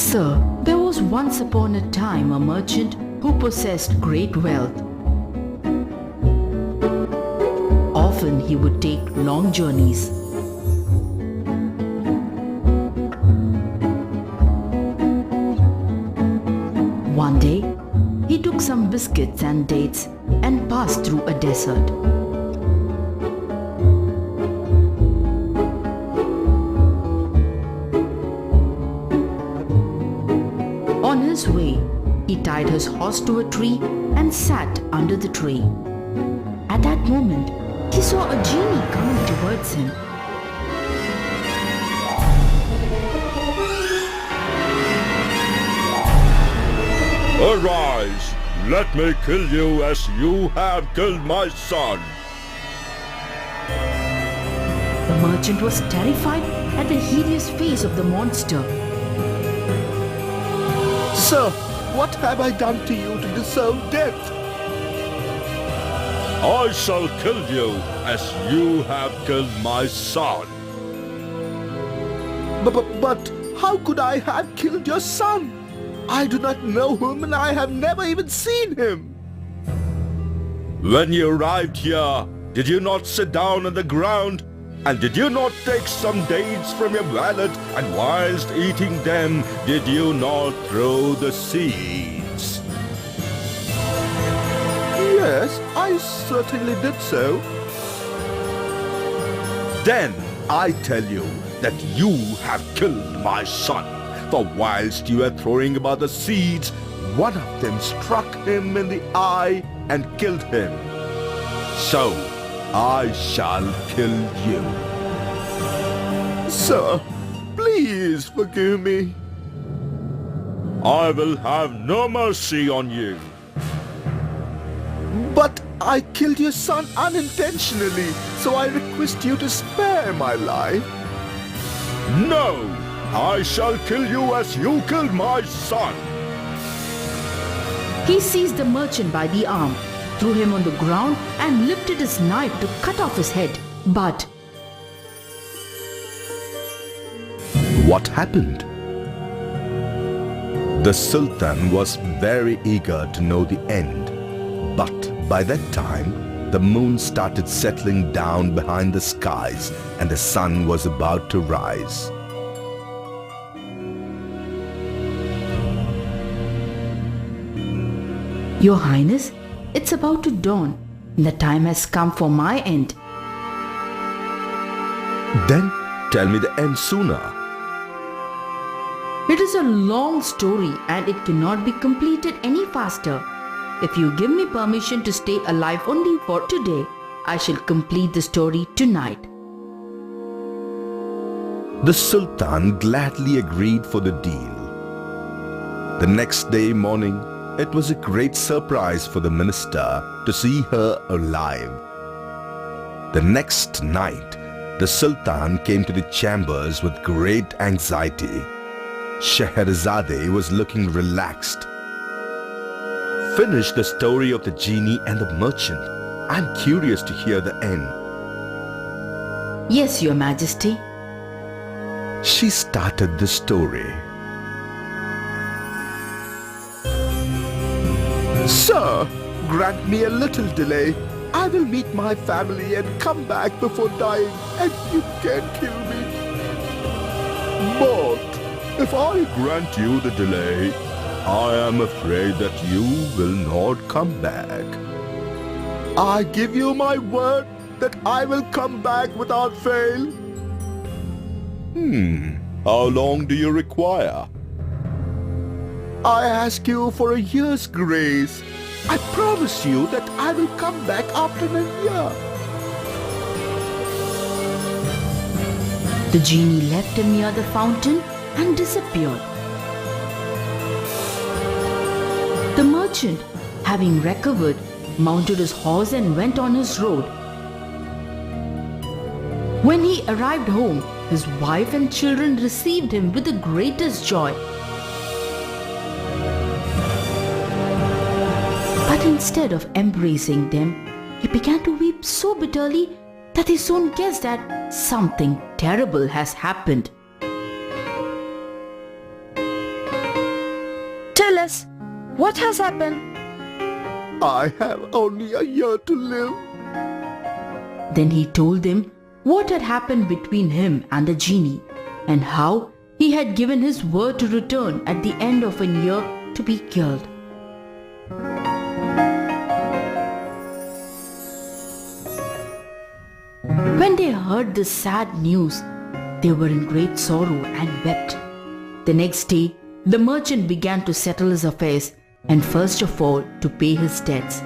Sir, there was once upon a time a merchant who possessed great wealth. Often he would take long journeys. One day, he took some biscuits and dates and passed through a desert. On his way, he tied his horse to a tree and sat under the tree. At that moment, he saw a genie coming towards him. Arise! Let me kill you as you have killed my son. The merchant was terrified at the hideous face of the monster. Sir, what have I done to you to deserve death? I shall kill you as you have killed my son. But how could I have killed your son? I do not know him and I have never even seen him. When you arrived here, did you not sit down on the ground? And did you not take some dates from your wallet, and whilst eating them, did you not throw the seeds? Yes, I certainly did so. Then I tell you that you have killed my son. For whilst you were throwing about the seeds, one of them struck him in the eye and killed him. So I shall kill you. Sir, please forgive me. I will have no mercy on you. But I killed your son unintentionally, so I request you to spare my life. No! I shall kill you as you killed my son. He seized the merchant by the arm, threw him on the ground and lifted his knife to cut off his head. But what happened? The Sultan was very eager to know the end, but by that time the moon started settling down behind the skies and the sun was about to rise. Your Highness, it's about to dawn. The time has come for my end. Then tell me the end sooner. It is a long story and it cannot be completed any faster. If you give me permission to stay alive only for today, I shall complete the story tonight. The Sultan gladly agreed for the deal. The next day morning, it was a great surprise for the minister to see her alive. The next night, the Sultan came to the chambers with great anxiety. Scheherazade was looking relaxed. Finish the story of the genie and the merchant. I'm curious to hear the end. Yes, Your Majesty. She started the story. Sir, grant me a little delay. I will meet my family and come back before dying, and you can kill me. But if I grant you the delay, I am afraid that you will not come back. I give you my word that I will come back without fail. How long do you require? I ask you for a year's grace. I promise you that I will come back after a year. The genie left him near the fountain and disappeared. The merchant, having recovered, mounted his horse and went on his road. When he arrived home, his wife and children received him with the greatest joy. But instead of embracing them, he began to weep so bitterly that he soon guessed that something terrible has happened. What has happened? I have only a year to live. Then he told them what had happened between him and the genie and how he had given his word to return at the end of a year to be killed. When they heard this sad news, they were in great sorrow and wept. The next day, the merchant began to settle his affairs and first of all to pay his debts.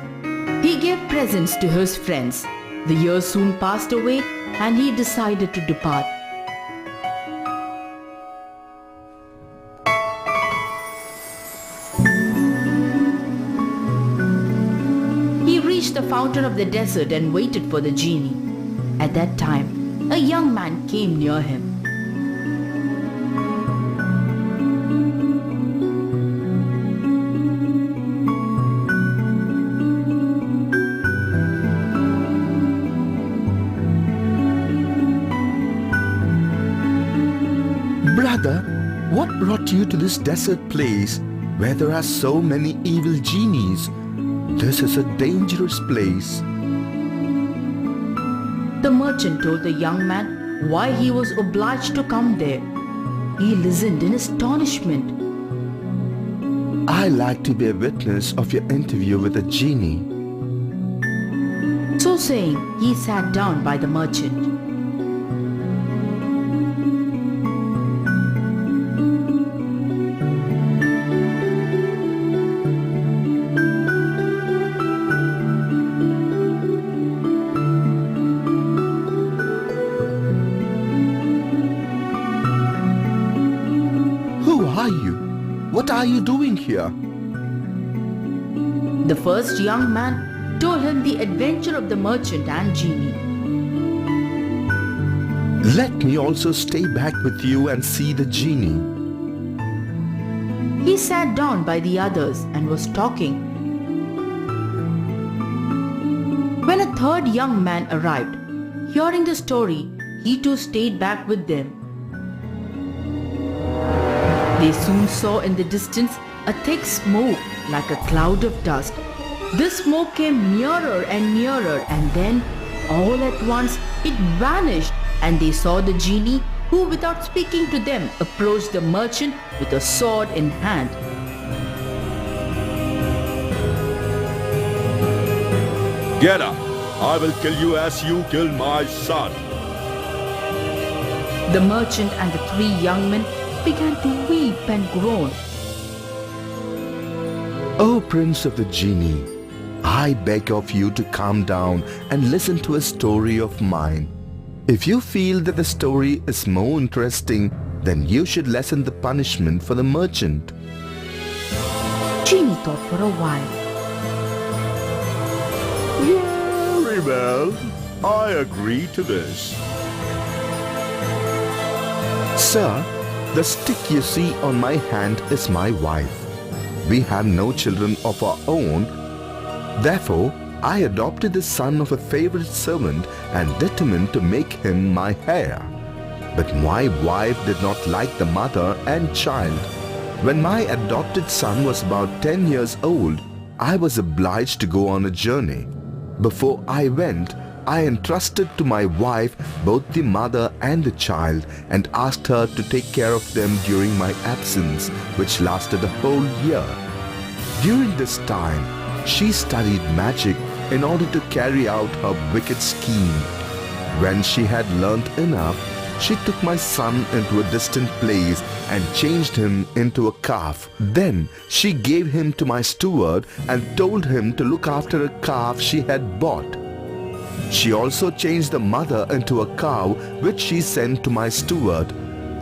He gave presents to his friends. The year soon passed away and he decided to depart. He reached the fountain of the desert and waited for the genie. At that time, a young man came near him. Brother, what brought you to this desert place where there are so many evil genies? This is a dangerous place. The merchant told the young man why he was obliged to come there. He listened in astonishment. I like to be a witness of your interview with a genie. So saying, he sat down by the merchant. Who are you? What are you doing here? The first young man told him the adventure of the merchant and genie. Let me also stay back with you and see the genie. He sat down by the others and was talking. When a third young man arrived, hearing the story, he too stayed back with them. They soon saw in the distance a thick smoke like a cloud of dust. This smoke came nearer and nearer, and then all at once it vanished, and they saw the genie who, without speaking to them, approached the merchant with a sword in hand. Get up! I will kill you as you killed my son. The merchant and the three young men began to weep and groan. O Prince of the Genie, I beg of you to calm down and listen to a story of mine. If you feel that the story is more interesting, then you should lessen the punishment for the merchant. Genie thought for a while. Very well. I agree to this. Sir, the stick you see on my hand is my wife. We have no children of our own. Therefore, I adopted the son of a favorite servant and determined to make him my heir. But my wife did not like the mother and child. When my adopted son was about 10 years old, I was obliged to go on a journey. Before I went, I entrusted to my wife both the mother and the child and asked her to take care of them during my absence, which lasted a whole year. During this time, she studied magic in order to carry out her wicked scheme. When she had learnt enough, she took my son into a distant place and changed him into a calf. Then she gave him to my steward and told him to look after a calf she had bought. She also changed the mother into a cow, which she sent to my steward.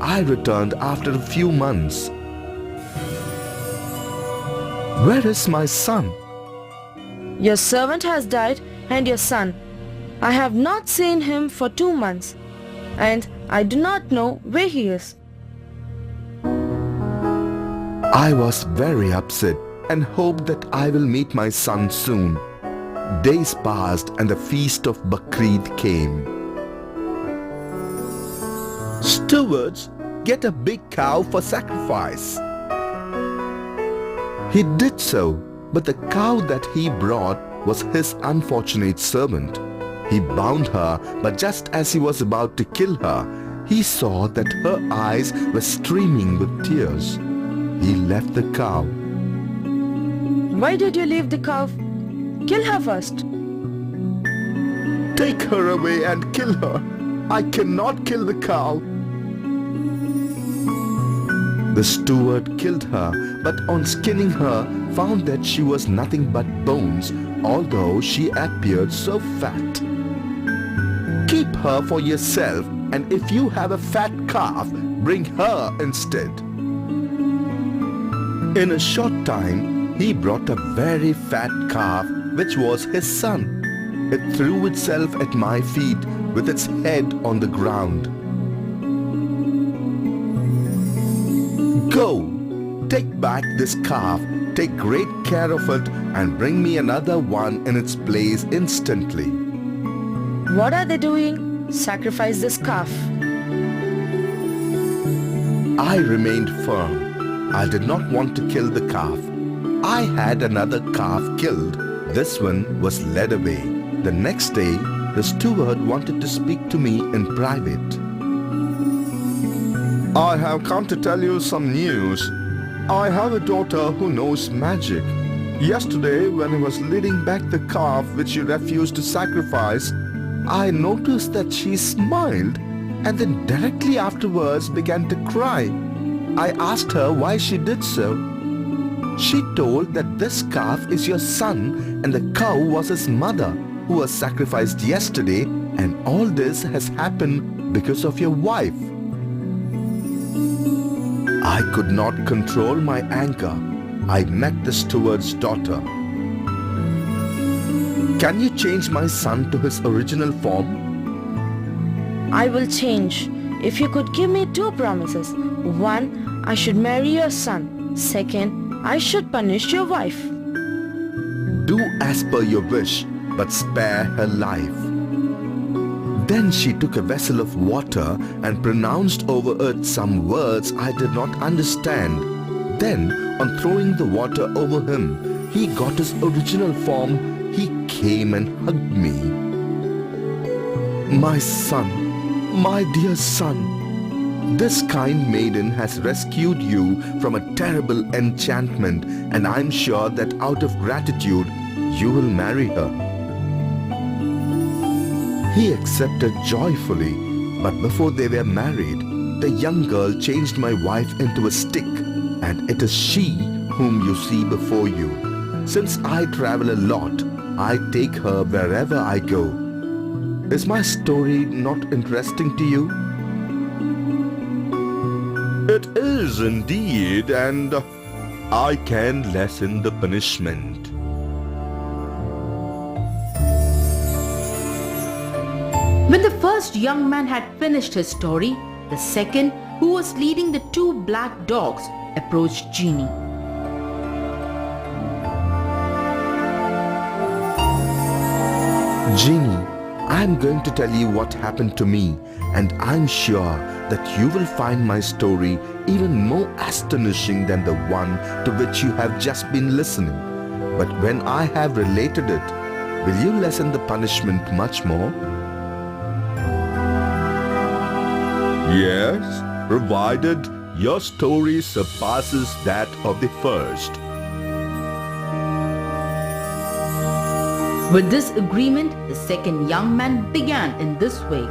I returned after a few months. Where is my son? Your servant has died and your son. I have not seen him for 2 months, and I do not know where he is. I was very upset and hoped that I will meet my son soon. Days passed and the feast of Bakrid came. Stewards, get a big cow for sacrifice. He did so, but the cow that he brought was his unfortunate servant. He bound her, but just as he was about to kill her, he saw that her eyes were streaming with tears. He left the cow. Why did you leave the cow? Kill her first. Take her away and kill her. I cannot kill the cow. The steward killed her, but on skinning her, found that she was nothing but bones, although she appeared so fat. Keep her for yourself, and if you have a fat calf, bring her instead. In a short time, he brought a very fat calf, which was his son. It threw itself at my feet with its head on the ground. Go, take back this calf, take great care of it, and bring me another one in its place instantly. What are they doing? Sacrifice this calf. I remained firm. I did not want to kill the calf. I had another calf killed. This one was led away. The next day, the steward wanted to speak to me in private. I have come to tell you some news. I have a daughter who knows magic. Yesterday, when I was leading back the calf which you refused to sacrifice, I noticed that she smiled and then directly afterwards began to cry. I asked her why she did so. She told that this calf is your son and the cow was his mother, who was sacrificed yesterday, and all this has happened because of your wife. I could not control my anger. I met the steward's daughter. Can you change my son to his original form? I will change if you could give me two promises. One, I should marry your son. Second, I should punish your wife. Do as per your wish, but spare her life. Then she took a vessel of water and pronounced over it some words I did not understand. Then, on throwing the water over him, he got his original form. He came and hugged me. My son, my dear son, this kind maiden has rescued you from a terrible enchantment, and I'm sure that out of gratitude, you will marry her. He accepted joyfully, but before they were married, the young girl changed my wife into a stick, and it is she whom you see before you. Since I travel a lot, I take her wherever I go. Is my story not interesting to you? It is indeed, and I can lessen the punishment. When the first young man had finished his story, the second, who was leading the two black dogs, approached Genie. Genie, I'm going to tell you what happened to me, and I'm sure that you will find my story even more astonishing than the one to which you have just been listening. But when I have related it, will you lessen the punishment much more? Yes, provided your story surpasses that of the first. With this agreement, the second young man began in this way.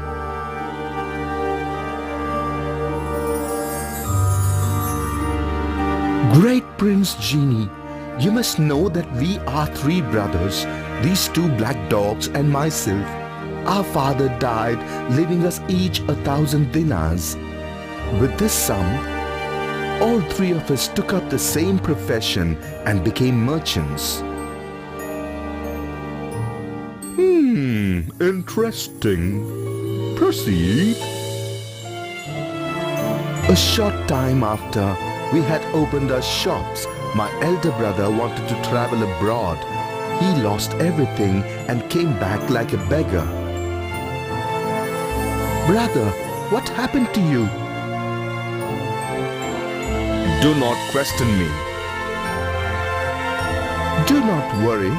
Great Prince Genie, you must know that we are three brothers, these two black dogs and myself. Our father died, leaving us each 1,000 dinars. With this sum, all three of us took up the same profession and became merchants. Interesting. Proceed. A short time after we had opened our shops, my elder brother wanted to travel abroad. He lost everything and came back like a beggar. Brother, what happened to you? Do not question me. Do not worry.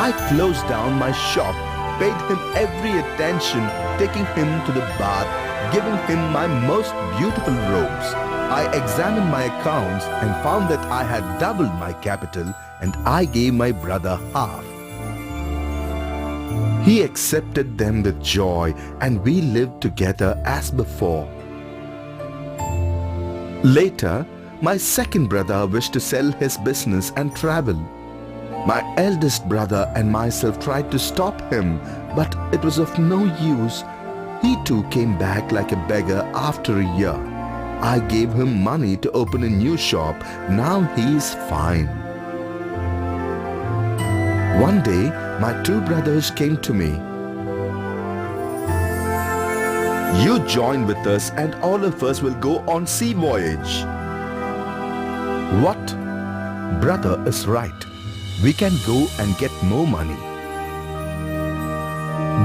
I closed down my shop, paid him every attention, taking him to the bath, giving him my most beautiful robes. I examined my accounts and found that I had doubled my capital, and I gave my brother half. He accepted them with joy, and we lived together as before. Later, my second brother wished to sell his business and travel. My eldest brother and myself tried to stop him, but it was of no use. He too came back like a beggar after a year. I gave him money to open a new shop. Now he is fine. One day, my two brothers came to me. You join with us and all of us will go on sea voyage. What? Brother is right. We can go and get more money.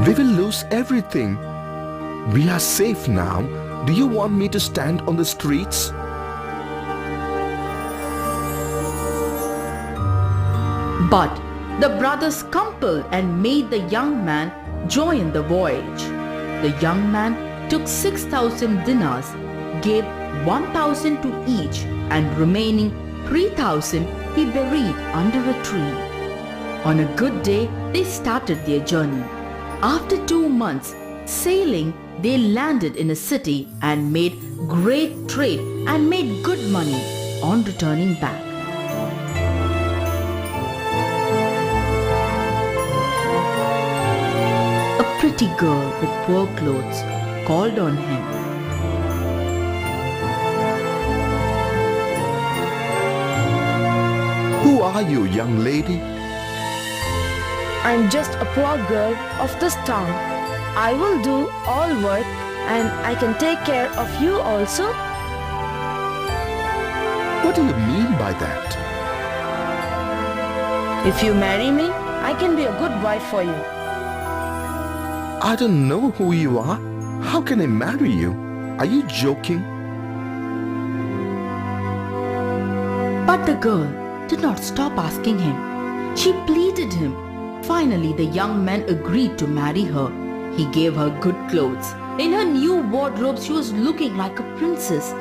We will lose everything. We are safe now. Do you want me to stand on the streets? But the brothers compelled and made the young man join the voyage. The young man took 6,000 dinars, gave 1,000 to each, and remaining 3,000 he buried under a tree. On a good day, they started their journey. After 2 months sailing, they landed in a city and made great trade and made good money on returning back. A pretty girl with poor clothes called on him. Who are you, young lady? I'm just a poor girl of this town. I will do all work and I can take care of you also. What do you mean by that? If you marry me, I can be a good wife for you. I don't know who you are. How can I marry you? Are you joking? But the girl did not stop asking him. She pleaded him. Finally, the young man agreed to marry her. He gave her good clothes. In her new wardrobe, she was looking like a princess.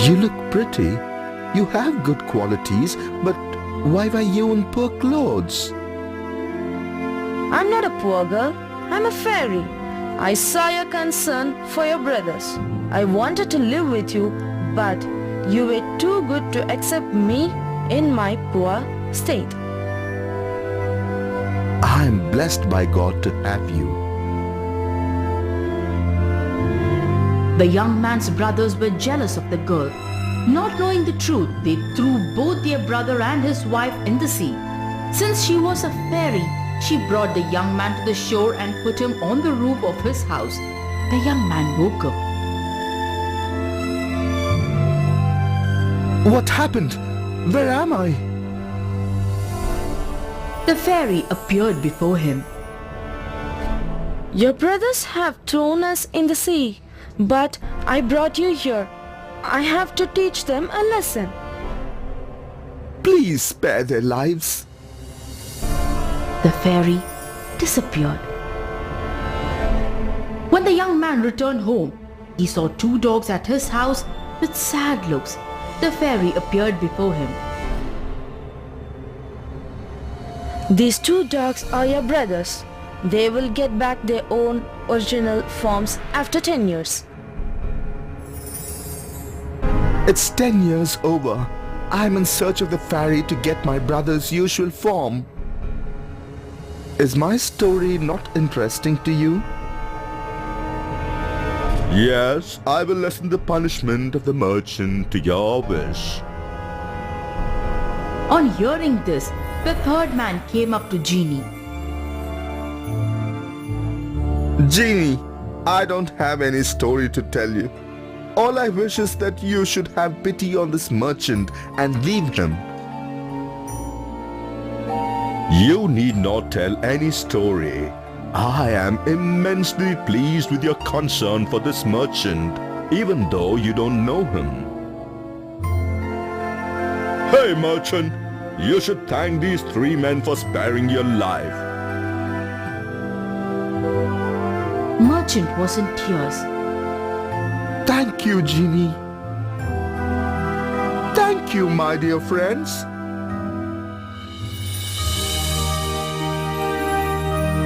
You look pretty. You have good qualities, but why were you in poor clothes? I'm not a poor girl. I'm a fairy. I saw your concern for your brothers. I wanted to live with you, but you were too good to accept me in my poor state. I am blessed by God to have you. The young man's brothers were jealous of the girl. Not knowing the truth, they threw both their brother and his wife in the sea. Since she was a fairy, she brought the young man to the shore and put him on the roof of his house. The young man woke up. What happened? Where am I? The fairy appeared before him. Your brothers have thrown us in the sea, but I brought you here. I have to teach them a lesson. Please spare their lives. The fairy disappeared. When the young man returned home, he saw 2 dogs at his house with sad looks. The fairy appeared before him. These 2 dogs are your brothers. They will get back their own original forms after 10 years. It's 10 years over. I'm in search of the fairy to get my brother's usual form. Is my story not interesting to you? Yes, I will lessen the punishment of the merchant to your wish. On hearing this, the third man came up to Genie. Genie, I don't have any story to tell you. All I wish is that you should have pity on this merchant and leave him. You need not tell any story. I am immensely pleased with your concern for this merchant, even though you don't know him. Hey merchant, you should thank these 3 men for sparing your life. Merchant was in tears. Thank you, Genie. Thank you, my dear friends.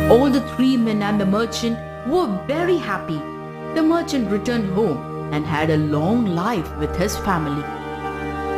All the 3 men and the merchant were very happy. The merchant returned home and had a long life with his family.